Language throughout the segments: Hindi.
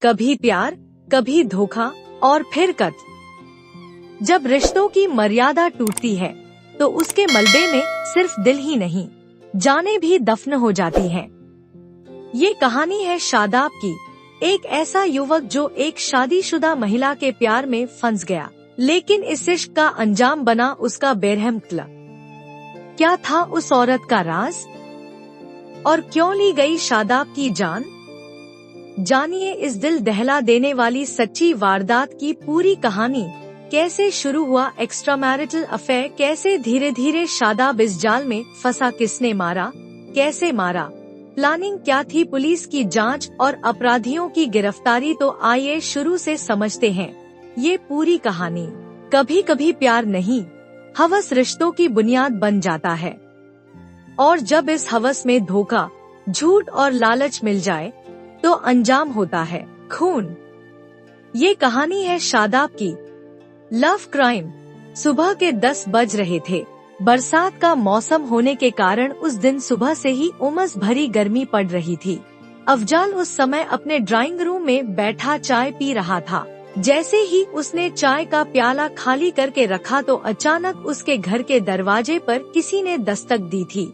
कभी प्यार, कभी धोखा और फिर कत। जब रिश्तों की मर्यादा टूटती है तो उसके मलबे में सिर्फ दिल ही नहीं, जानें भी दफन हो जाती हैं। ये कहानी है शादाब की, एक ऐसा युवक जो एक शादीशुदा महिला के प्यार में फंस गया, लेकिन इस इश्क का अंजाम बना उसका बेरहम कत्ल। क्या था उस औरत का राज और क्यों ली गई शादाब की जान? जानिए इस दिल दहला देने वाली सच्ची वारदात की पूरी कहानी। कैसे शुरू हुआ एक्स्ट्रामैरिटल अफेयर, कैसे धीरे धीरे शादाब इस जाल में फंसा, किसने मारा, कैसे मारा, प्लानिंग क्या थी, पुलिस की जांच और अपराधियों की गिरफ्तारी। तो आइए शुरू से समझते हैं ये पूरी कहानी। कभी कभी प्यार नहीं, हवस रिश्तों की बुनियाद बन जाता है, और जब इस हवस में धोखा, झूठ और लालच मिल जाए तो अंजाम होता है खून। ये कहानी है शादाब की, लव क्राइम। सुबह के 10 बज रहे थे। बरसात का मौसम होने के कारण उस दिन सुबह से ही उमस भरी गर्मी पड़ रही थी। अफजाल उस समय अपने ड्राइंग रूम में बैठा चाय पी रहा था। जैसे ही उसने चाय का प्याला खाली करके रखा तो अचानक उसके घर के दरवाजे पर किसी ने दस्तक दी थी।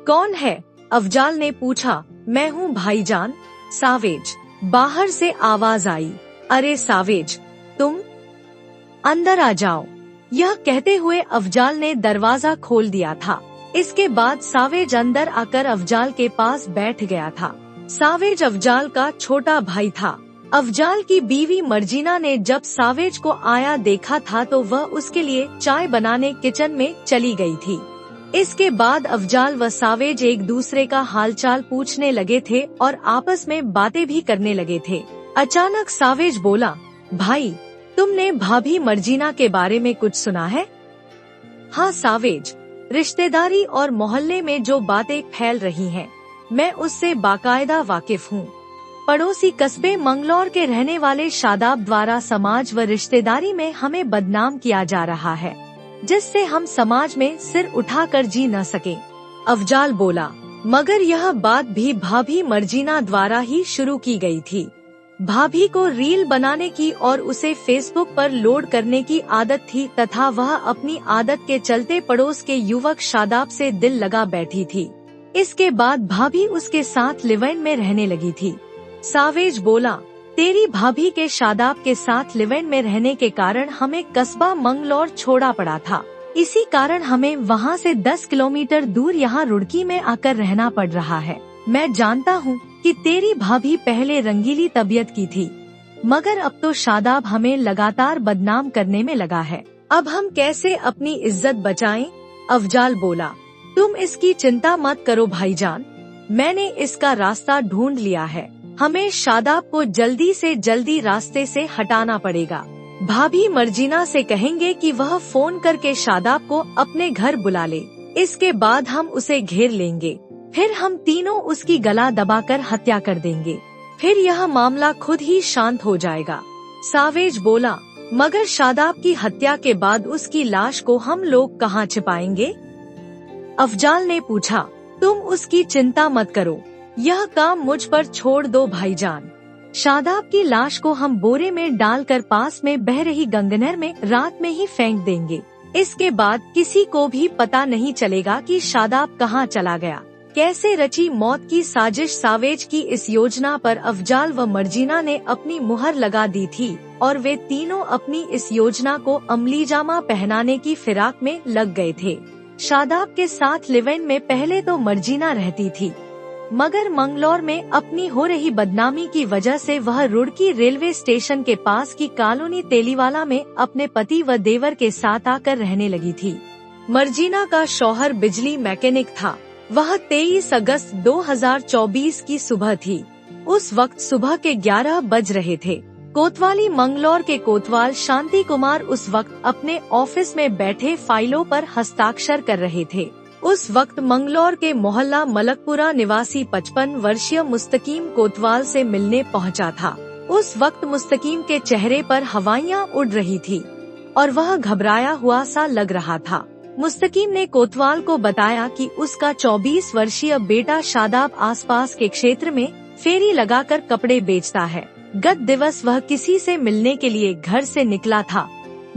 कौन है? अफजाल ने पूछा। मैं हूँ भाईजान, सावेज, बाहर से आवाज आई। अरे सावेज, तुम अंदर आ जाओ। यह कहते हुए अफजाल ने दरवाजा खोल दिया था। इसके बाद सावेज अंदर आकर अफजाल के पास बैठ गया था। सावेज अफजाल का छोटा भाई था। अफजाल की बीवी मर्जीना ने जब सावेज को आया देखा था तो वह उसके लिए चाय बनाने किचन में चली गई थी। इसके बाद अफजाल व सावेज एक दूसरे का हालचाल पूछने लगे थे और आपस में बातें भी करने लगे थे। अचानक सावेज बोला, भाई, तुमने भाभी मर्जीना के बारे में कुछ सुना है? हाँ सावेज, रिश्तेदारी और मोहल्ले में जो बातें फैल रही हैं, मैं उससे बाकायदा वाकिफ हूँ। पड़ोसी कस्बे मंगलौर के रहने वाले शादाब द्वारा समाज व रिश्तेदारी में हमें बदनाम किया जा रहा है, जिससे हम समाज में सिर उठाकर जी न सके। अफजाल बोला, मगर यह बात भी भाभी मर्जीना द्वारा ही शुरू की गई थी। भाभी को रील बनाने की और उसे फेसबुक पर लोड करने की आदत थी तथा वह अपनी आदत के चलते पड़ोस के युवक शादाब से दिल लगा बैठी थी। इसके बाद भाभी उसके साथ लिव इन में रहने लगी थी। सावेज बोला, तेरी भाभी के शादाब के साथ लिव इन में रहने के कारण हमें कस्बा मंगलौर छोड़ा पड़ा था। इसी कारण हमें वहाँ से 10 किलोमीटर दूर यहाँ रुड़की में आकर रहना पड़ रहा है। मैं जानता हूँ कि तेरी भाभी पहले रंगीली तबीयत की थी, मगर अब तो शादाब हमें लगातार बदनाम करने में लगा है। अब हम कैसे अपनी इज्जत बचाएं? अफजाल बोला, तुम इसकी चिंता मत करो भाईजान, मैंने इसका रास्ता ढूंढ लिया है। हमें शादाब को जल्दी से जल्दी रास्ते से हटाना पड़ेगा। भाभी मर्जीना से कहेंगे कि वह फोन करके शादाब को अपने घर बुला ले। इसके बाद हम उसे घेर लेंगे, फिर हम तीनों उसकी गला दबाकर हत्या कर देंगे। फिर यह मामला खुद ही शांत हो जाएगा। सावेज बोला, मगर शादाब की हत्या के बाद उसकी लाश को हम लोग कहाँ छिपाएंगे? अफजाल ने पूछा। तुम उसकी चिंता मत करो, यह काम मुझ पर छोड़ दो भाईजान। शादाब की लाश को हम बोरे में डालकर पास में बह रही गंगनहर में रात में ही फेंक देंगे। इसके बाद किसी को भी पता नहीं चलेगा कि शादाब कहाँ चला गया। कैसे रची मौत की साजिश। सावेज की इस योजना पर अफजाल व मर्जीना ने अपनी मुहर लगा दी थी और वे तीनों अपनी इस योजना को अमलीजामा पहनाने की फिराक में लग गए थे। शादाब के साथ लिव इन में पहले तो मर्जीना रहती थी, मगर मंगलौर में अपनी हो रही बदनामी की वजह से वह रुड़की रेलवे स्टेशन के पास की कॉलोनी तेलीवाला में अपने पति व देवर के साथ आकर रहने लगी थी। मर्जीना का शौहर बिजली मैकेनिक था। वह 23 अगस्त 2024 की सुबह थी। उस वक्त सुबह के 11 बज रहे थे। कोतवाली मंगलौर के कोतवाल शांति कुमार उस वक्त अपने ऑफिस में बैठे फाइलों पर हस्ताक्षर कर रहे थे। उस वक्त मंगलौर के मोहल्ला मलकपुरा निवासी 55 वर्षीय मुस्तकीम कोतवाल से मिलने पहुंचा था। उस वक्त मुस्तकीम के चेहरे पर हवाइयां उड़ रही थी और वह घबराया हुआ सा लग रहा था। मुस्तकीम ने कोतवाल को बताया कि उसका 24 वर्षीय बेटा शादाब आसपास के क्षेत्र में फेरी लगाकर कपड़े बेचता है। गत दिवस वह किसी से मिलने के लिए घर से निकला था,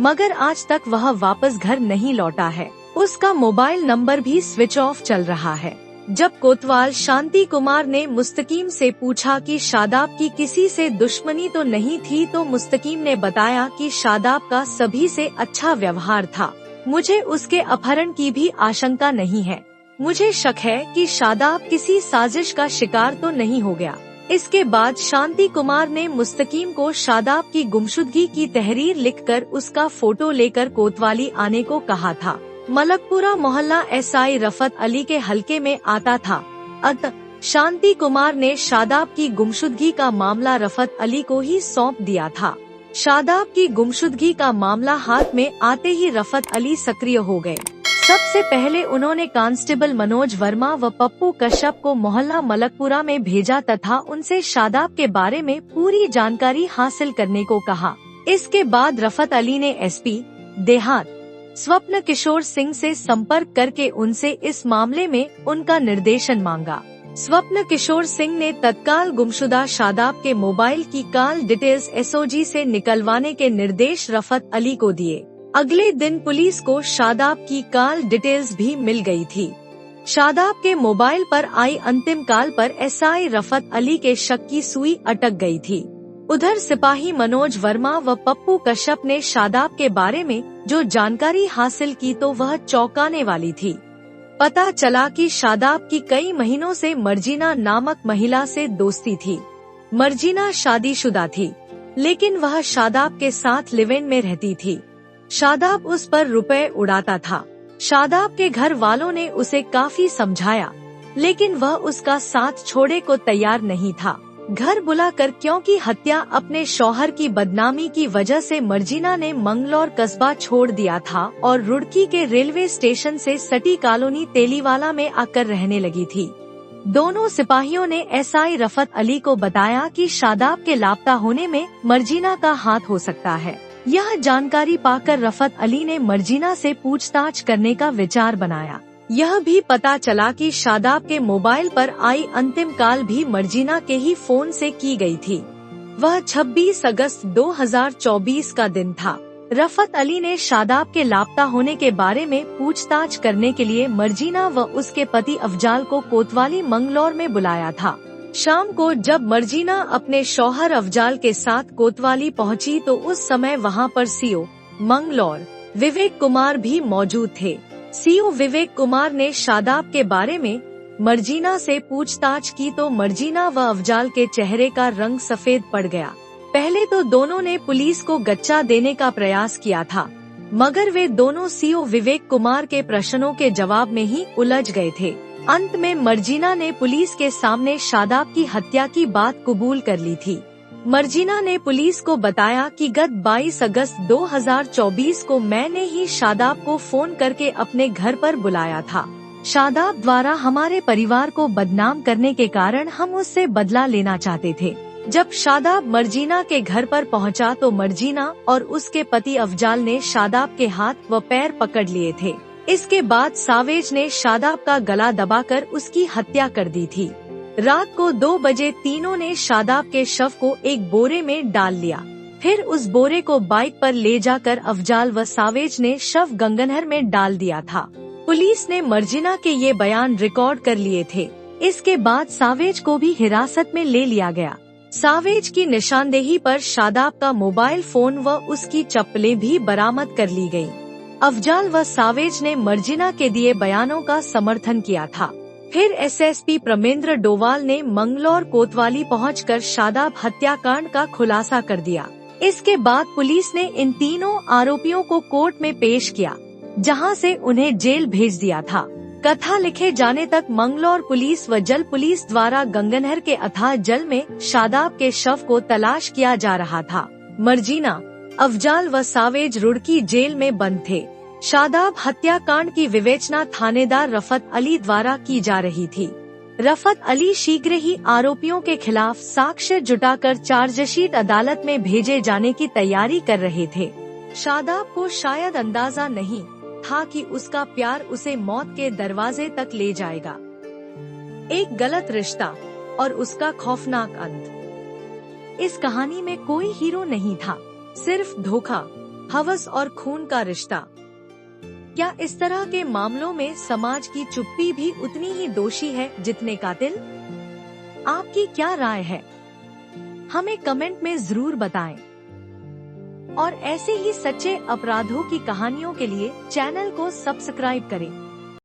मगर आज तक वह वापस घर नहीं लौटा है। उसका मोबाइल नंबर भी स्विच ऑफ चल रहा है। जब कोतवाल शांति कुमार ने मुस्तकीम से पूछा कि शादाब की किसी से दुश्मनी तो नहीं थी, तो मुस्तकीम ने बताया कि शादाब का सभी से अच्छा व्यवहार था। मुझे उसके अपहरण की भी आशंका नहीं है। मुझे शक है कि शादाब किसी साजिश का शिकार तो नहीं हो गया। इसके बाद शांति कुमार ने मुस्तकीम को शादाब की गुमशुदगी की तहरीर लिखकर उसका फोटो लेकर कोतवाली आने को कहा था। मलकपुरा मोहल्ला एसआई रफत अली के हलके में आता था। अतः शांति कुमार ने शादाब की गुमशुदगी का मामला रफत अली को ही सौंप दिया था। शादाब की गुमशुदगी का मामला हाथ में आते ही रफत अली सक्रिय हो गए। सबसे पहले उन्होंने कांस्टेबल मनोज वर्मा व पप्पू कश्यप को मोहल्ला मलकपुरा में भेजा तथा उनसे शादाब के बारे में पूरी जानकारी हासिल करने को कहा। इसके बाद रफत अली ने एसपी देहात स्वप्न किशोर सिंह से संपर्क करके उनसे इस मामले में उनका निर्देशन मांगा। स्वप्न किशोर सिंह ने तत्काल गुमशुदा शादाब के मोबाइल की कॉल डिटेल्स एसओजी से निकलवाने के निर्देश रफत अली को दिए। अगले दिन पुलिस को शादाब की कॉल डिटेल्स भी मिल गई थी। शादाब के मोबाइल पर आई अंतिम कॉल पर एसआई रफत अली के शक की सुई अटक गई थी। उधर सिपाही मनोज वर्मा व पप्पू कश्यप ने शादाब के बारे में जो जानकारी हासिल की तो वह चौंकाने वाली थी। पता चला कि शादाब की कई महीनों से मर्जीना नामक महिला से दोस्ती थी। मर्जीना शादीशुदा थी, लेकिन वह शादाब के साथ लिव इन में रहती थी। शादाब उस पर रुपए उड़ाता था। शादाब के घर वालों ने उसे काफी समझाया, लेकिन वह उसका साथ छोड़े को तैयार नहीं था। घर बुलाकर क्योंकि हत्या अपने शौहर की बदनामी की वजह से मर्जीना ने मंगलौर कस्बा छोड़ दिया था और रुड़की के रेलवे स्टेशन से सटी कॉलोनी तेलीवाला में आकर रहने लगी थी। दोनों सिपाहियों ने एसआई रफत अली को बताया कि शादाब के लापता होने में मर्जीना का हाथ हो सकता है। यह जानकारी पाकर रफत अली ने मर्जीना से पूछताछ करने का विचार बनाया। यह भी पता चला कि शादाब के मोबाइल पर आई अंतिम कॉल भी मर्जीना के ही फोन से की गई थी। वह 26 अगस्त 2024 का दिन था। रफत अली ने शादाब के लापता होने के बारे में पूछताछ करने के लिए मर्जीना व उसके पति अफजाल को कोतवाली मंगलौर में बुलाया था। शाम को जब मर्जीना अपने शौहर अफजाल के साथ कोतवाली पहुंची तो उस समय वहां पर सीओ मंगलौर विवेक कुमार भी मौजूद थे। सीओ विवेक कुमार ने शादाब के बारे में मर्जीना से पूछताछ की तो मर्जीना व अफजाल के चेहरे का रंग सफेद पड़ गया। पहले तो दोनों ने पुलिस को गच्चा देने का प्रयास किया था, मगर वे दोनों सीओ विवेक कुमार के प्रश्नों के जवाब में ही उलझ गए थे। अंत में मर्जीना ने पुलिस के सामने शादाब की हत्या की बात कबूल कर ली थी। मर्जीना ने पुलिस को बताया कि गत 22 अगस्त 2024 को मैंने ही शादाब को फोन करके अपने घर पर बुलाया था। शादाब द्वारा हमारे परिवार को बदनाम करने के कारण हम उससे बदला लेना चाहते थे। जब शादाब मर्जीना के घर पर पहुंचा तो मर्जीना और उसके पति अफजाल ने शादाब के हाथ व पैर पकड़ लिए थे। इसके बाद सावेज ने शादाब का गला दबाकर उसकी हत्या कर दी थी। रात को 2 बजे तीनों ने शादाब के शव को एक बोरे में डाल लिया। फिर उस बोरे को बाइक पर ले जाकर अफजाल व सावेज ने शव गंगनहर में डाल दिया था। पुलिस ने मर्जीना के ये बयान रिकॉर्ड कर लिए थे। इसके बाद सावेज को भी हिरासत में ले लिया गया। सावेज की निशानदेही पर शादाब का मोबाइल फोन व उसकी चप्पलें भी बरामद कर ली गयी। अफजाल व सावेज ने मर्जीना के दिए बयानों का समर्थन किया था। फिर एसएसपी प्रमेंद्र डोवाल ने मंगलौर कोतवाली पहुंचकर शादाब हत्याकांड का खुलासा कर दिया। इसके बाद पुलिस ने इन तीनों आरोपियों को कोर्ट में पेश किया, जहां से उन्हें जेल भेज दिया था। कथा लिखे जाने तक मंगलौर पुलिस व जल पुलिस द्वारा गंगनहर के अथाह जल में शादाब के शव को तलाश किया जा रहा था। मर्जीना, अफजाल व सावेज रुड़की जेल में बंद थे। शादाब हत्याकांड की विवेचना थानेदार रफत अली द्वारा की जा रही थी। रफत अली शीघ्र ही आरोपियों के खिलाफ साक्ष्य जुटाकर चार्जशीट अदालत में भेजे जाने की तैयारी कर रहे थे। शादाब को शायद अंदाजा नहीं था कि उसका प्यार उसे मौत के दरवाजे तक ले जाएगा। एक गलत रिश्ता और उसका खौफनाक अंत। इस कहानी में कोई हीरो नहीं था, सिर्फ धोखा, हवस और खून का रिश्ता। क्या इस तरह के मामलों में समाज की चुप्पी भी उतनी ही दोषी है जितने कातिल? आपकी क्या राय है? हमें कमेंट में जरूर बताएं। और ऐसे ही सच्चे अपराधों की कहानियों के लिए चैनल को सब्सक्राइब करें।